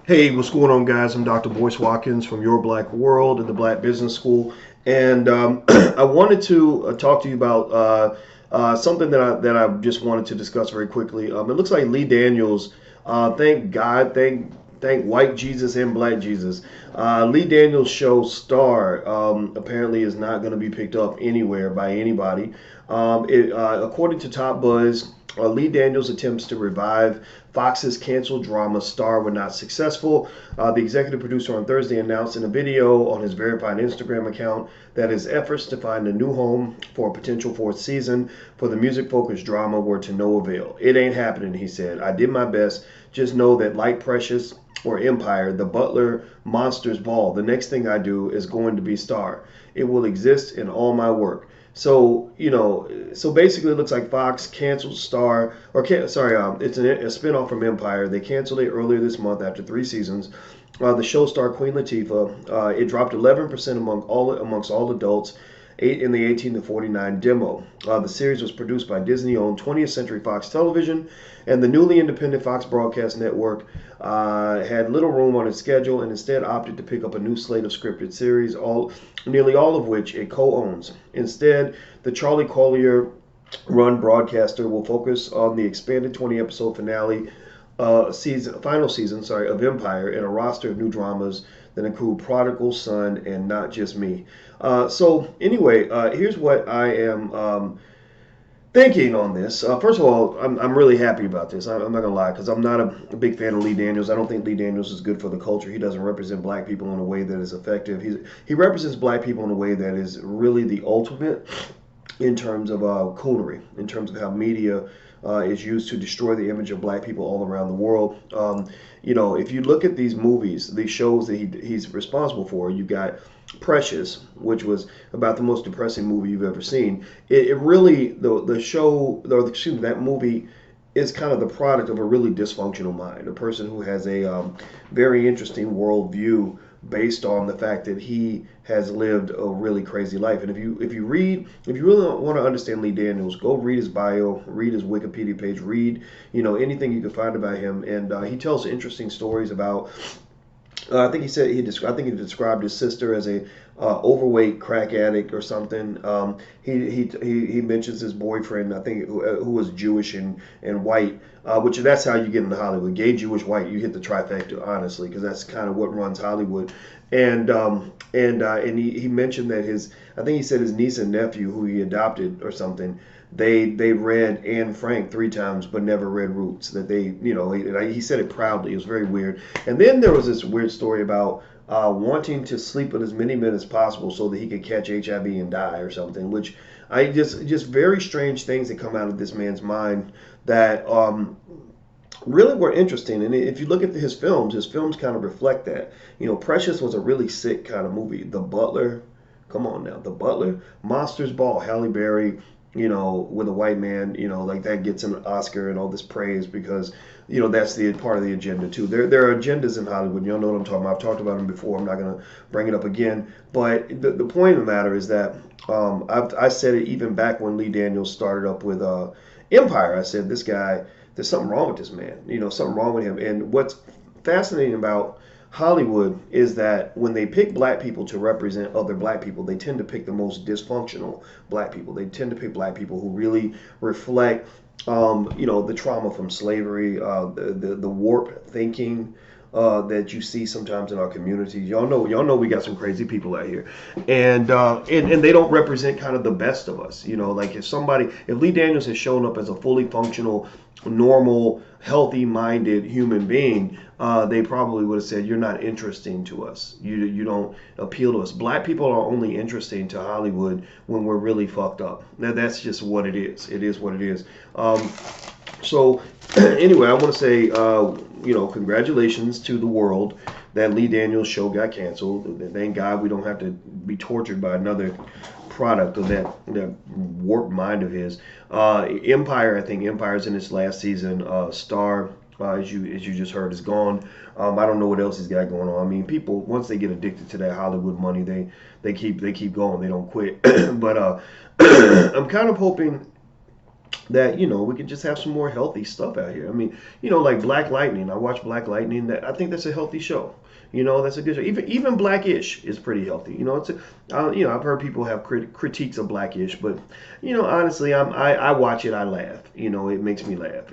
Hey, what's going on, guys? I'm Dr. Boyce Watkins from Your Black World at the Black Business School, and I wanted to talk to you about something that I just wanted to discuss very quickly. It looks like Lee Daniels, thank God, thank white Jesus and black Jesus. Lee Daniels' show Star apparently is not going to be picked up anywhere by anybody. According to Top Buzz, Lee Daniels' attempts to revive Fox's canceled drama Star were not successful. The executive producer on Thursday announced in a video on his verified Instagram account that his efforts to find a new home for a potential fourth season for the music-focused drama were to no avail. "It ain't happening," he said. "I did my best. Just know that like Precious or Empire, The Butler, Monsters Ball, the next thing I do is going to be Star. It will exist in all my work." So, so basically it looks like Fox canceled Star, it's a spinoff from Empire. They canceled it earlier this month after 3 seasons. The show starred Queen Latifah. It dropped 11% amongst all adults in the 18 to 49 demo. The series was produced by Disney-owned 20th Century Fox Television, and the newly independent Fox Broadcast Network had little room on its schedule and instead opted to pick up a new slate of scripted series, nearly all of which it co-owns. Instead, the Charlie Collier-run broadcaster will focus on the expanded 20-episode final season of Empire and a roster of new dramas that include Prodigal, Son, and Not Just Me. So anyway, here's what I am thinking on this. First of all, I'm really happy about this. I'm not gonna lie, because I'm not a big fan of Lee Daniels. I don't think Lee Daniels is good for the culture. He doesn't represent black people in a way that is effective. He represents black people in a way that is really the ultimate in terms of coonery, in terms of how media is used to destroy the image of black people all around the world. If you look at these movies, these shows that he's responsible for, you got Precious, which was about the most depressing movie you've ever seen. It really, the show, or excuse me, that movie is kind of the product of a really dysfunctional mind, a person who has a very interesting worldview based on the fact that he has lived a really crazy life. And if you really want to understand Lee Daniels, go read his bio, read his Wikipedia page, read anything you can find about him, and he tells interesting stories about. I think he described his sister as a overweight crack addict or something. He mentions his boyfriend, I think, who was Jewish and white, which that's how you get into Hollywood. Gay, Jewish, white. You hit the trifecta, honestly, because that's kind of what runs Hollywood. And he mentioned that I think he said his niece and nephew, who he adopted or something, they read Anne Frank 3 times but never read Roots. That he said it proudly. It was very weird. And then there was this weird story about wanting to sleep with as many men as possible so that he could catch HIV and die or something, which just very strange things that come out of this man's mind that really were interesting. And if you look at his films kind of reflect that. Precious was a really sick kind of movie. The Butler, come on now, The Butler, Monsters Ball, Halle Berry, with a white man, like that gets an Oscar and all this praise because, that's the part of the agenda too. There are agendas in Hollywood. You all know what I'm talking about. I've talked about them before. I'm not going to bring it up again. But the point of the matter is that I said it even back when Lee Daniels started up with Empire. I said, this guy, there's something wrong with this man. Something wrong with him. And what's fascinating about Hollywood is that when they pick black people to represent other black people, they tend to pick the most dysfunctional black people. They tend to pick black people who really reflect, the trauma from slavery, the warped thinking that you see sometimes in our communities. Y'all know we got some crazy people out here, and they don't represent kind of the best of us. Like if Lee Daniels has shown up as a fully functional, normal, healthy-minded human being, they probably would have said, "You're not interesting to us. You don't appeal to us." Black people are only interesting to Hollywood when we're really fucked up. Now that's just what it is. It is what it is. So anyway, I want to say, congratulations to the world that Lee Daniels' show got canceled. Thank God we don't have to be tortured by another product of that warped mind of his. Empire, I think Empire's in its last season. Star, as you just heard, is gone. I don't know what else he's got going on. I mean, people, once they get addicted to that Hollywood money, they keep going. They don't quit. But I'm kind of hoping that we can just have some more healthy stuff out here. I mean, like Black Lightning. I watch Black Lightning. That I think that's a healthy show. That's a good show. Even Blackish is pretty healthy. I've heard people have critiques of Blackish, but honestly, I watch it. I laugh. It makes me laugh.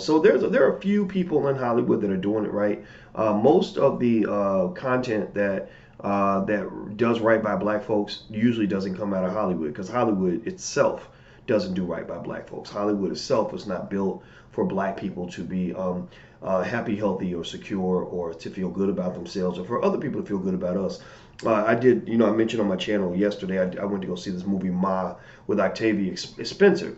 So there are a few people in Hollywood that are doing it right. Most of the content that does right by black folks usually doesn't come out of Hollywood, because Hollywood itself doesn't do right by black folks. Hollywood itself was not built for black people to be happy, healthy, or secure, or to feel good about themselves, or for other people to feel good about us. I did, I mentioned on my channel yesterday, I went to go see this movie Ma with Octavia Spencer.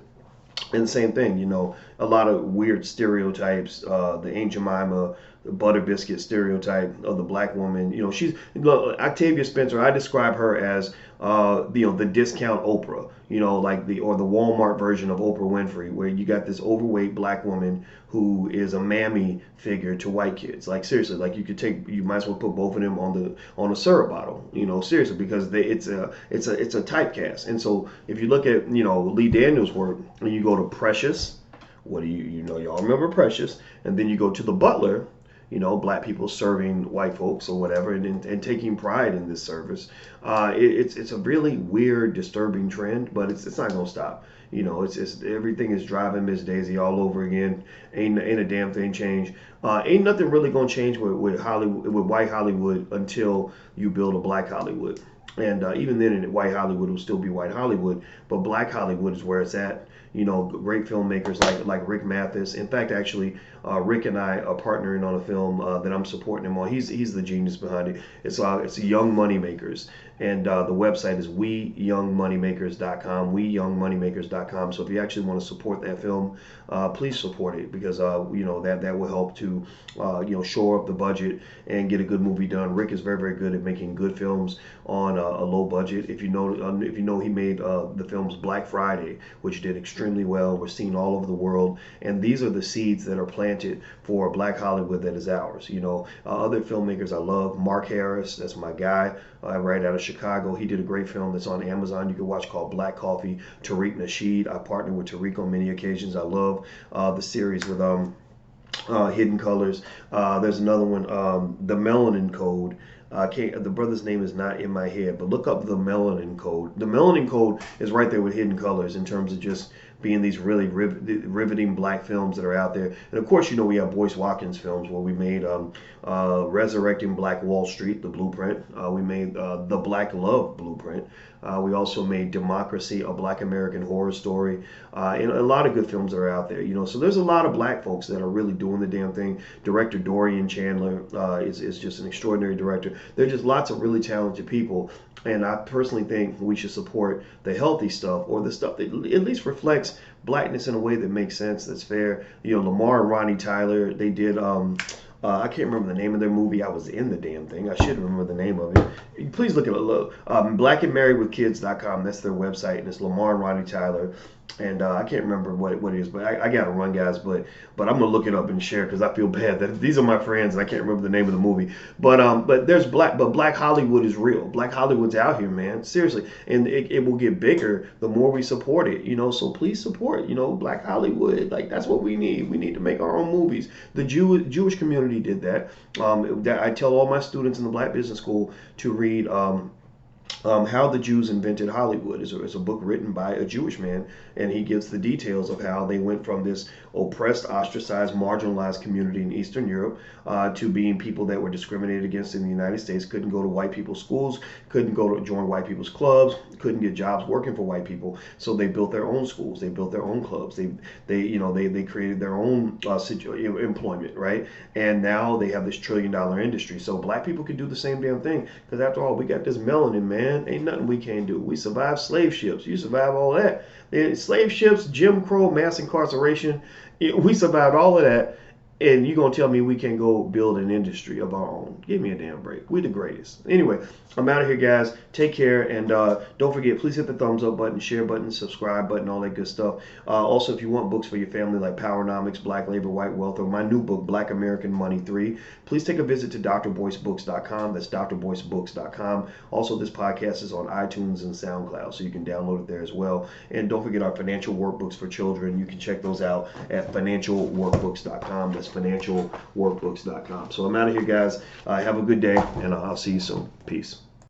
And same thing, a lot of weird stereotypes. The Aunt Jemima, the butter biscuit stereotype of the black woman. She's Octavia Spencer. I describe her as the discount Oprah. Like the Walmart version of Oprah Winfrey, where you got this overweight black woman who is a mammy figure to white kids. Like seriously, like you might as well put both of them on a syrup bottle. Seriously, because it's a typecast. And so if you look at Lee Daniels' work, and you go to Precious, what do y'all remember Precious, and then you go to The Butler. Black people serving white folks or whatever, and taking pride in this service. It's a really weird, disturbing trend, but it's not gonna stop. It's everything is driving Miss Daisy all over again. Ain't a damn thing changed. Ain't nothing really gonna change with Hollywood, with white Hollywood, until you build a black Hollywood. And even then, in white Hollywood, it will still be white Hollywood, but black Hollywood is where it's at. Great filmmakers like Rick Mathis. In fact, actually, Rick and I are partnering on a film that I'm supporting him on. He's the genius behind it. It's Young Moneymakers, and the website is weyoungmoneymakers.com. Weyoungmoneymakers.com. So if you actually want to support that film, please support it, because that will help to shore up the budget and get a good movie done. Rick is very, very good at making good films on a low budget. If you know, he made the films Black Friday, which did extremely well. We're seen all over the world, and these are the seeds that are planted for Black Hollywood that is ours. Other filmmakers I love, Mark Harris, that's my guy, right out of Chicago. He did a great film that's on Amazon you can watch, called Black Coffee. Tariq Nasheed, I partnered with Tariq on many occasions. I love the series with Hidden Colors. There's another one, The Melanin Code. The brother's name is not in my head, but look up The Melanin Code. The Melanin Code is right there with Hidden Colors in terms of just being these really riveting black films that are out there. And of course, we have Boyce Watkins films, where we made Resurrecting Black Wall Street, the blueprint. We made The Black Love Blueprint. We also made Democracy, a Black American horror story, and a lot of good films that are out there. So there's a lot of black folks that are really doing the damn thing. Director Dorian Chandler is just an extraordinary director. There's just lots of really talented people, and I personally think we should support the healthy stuff, or the stuff that at least reflects blackness in a way that makes sense, that's fair. Lamar and Ronnie Tyler, they did I can't remember the name of their movie. I was in the damn thing. I should remember the name of it. Please look at it. Blackandmarriedwithkids.com. That's their website, and it's Lamar and Ronnie Tyler. And I can't remember what it is, but I got to run, guys. But I'm gonna look it up and share, because I feel bad that these are my friends and I can't remember the name of the movie. But there's Black Hollywood is real. Black Hollywood's out here, man. Seriously, and it will get bigger the more we support it. So please support Black Hollywood. Like, that's what we need. We need to make our own movies. The Jewish community did that. I tell all my students in the Black Business School to read. How the Jews Invented Hollywood is a book written by a Jewish man, and he gives the details of how they went from this oppressed, ostracized, marginalized community in Eastern Europe to being people that were discriminated against in the United States, couldn't go to white people's schools, couldn't go to join white people's clubs, couldn't get jobs working for white people. So they built their own schools, they built their own clubs, they created their own employment, right? And now they have this $1 trillion industry. So black people can do the same damn thing, because after all, we got this melanin, man. Ain't nothing we can't do. We survived slave ships. You survived all that. Slave ships, Jim Crow, mass incarceration. We survived all of that. And you're going to tell me we can't go build an industry of our own. Give me a damn break. We're the greatest. Anyway, I'm out of here, guys. Take care. And don't forget, please hit the thumbs up button, share button, subscribe button, all that good stuff. Also, if you want books for your family like Powernomics, Black Labor, White Wealth, or my new book, Black American Money 3, please take a visit to drboycebooks.com. That's drboycebooks.com. Also, this podcast is on iTunes and SoundCloud, so you can download it there as well. And don't forget our financial workbooks for children. You can check those out at financialworkbooks.com. That's financialworkbooks.com. So I'm out of here, guys. Have a good day, and I'll see you soon. Peace.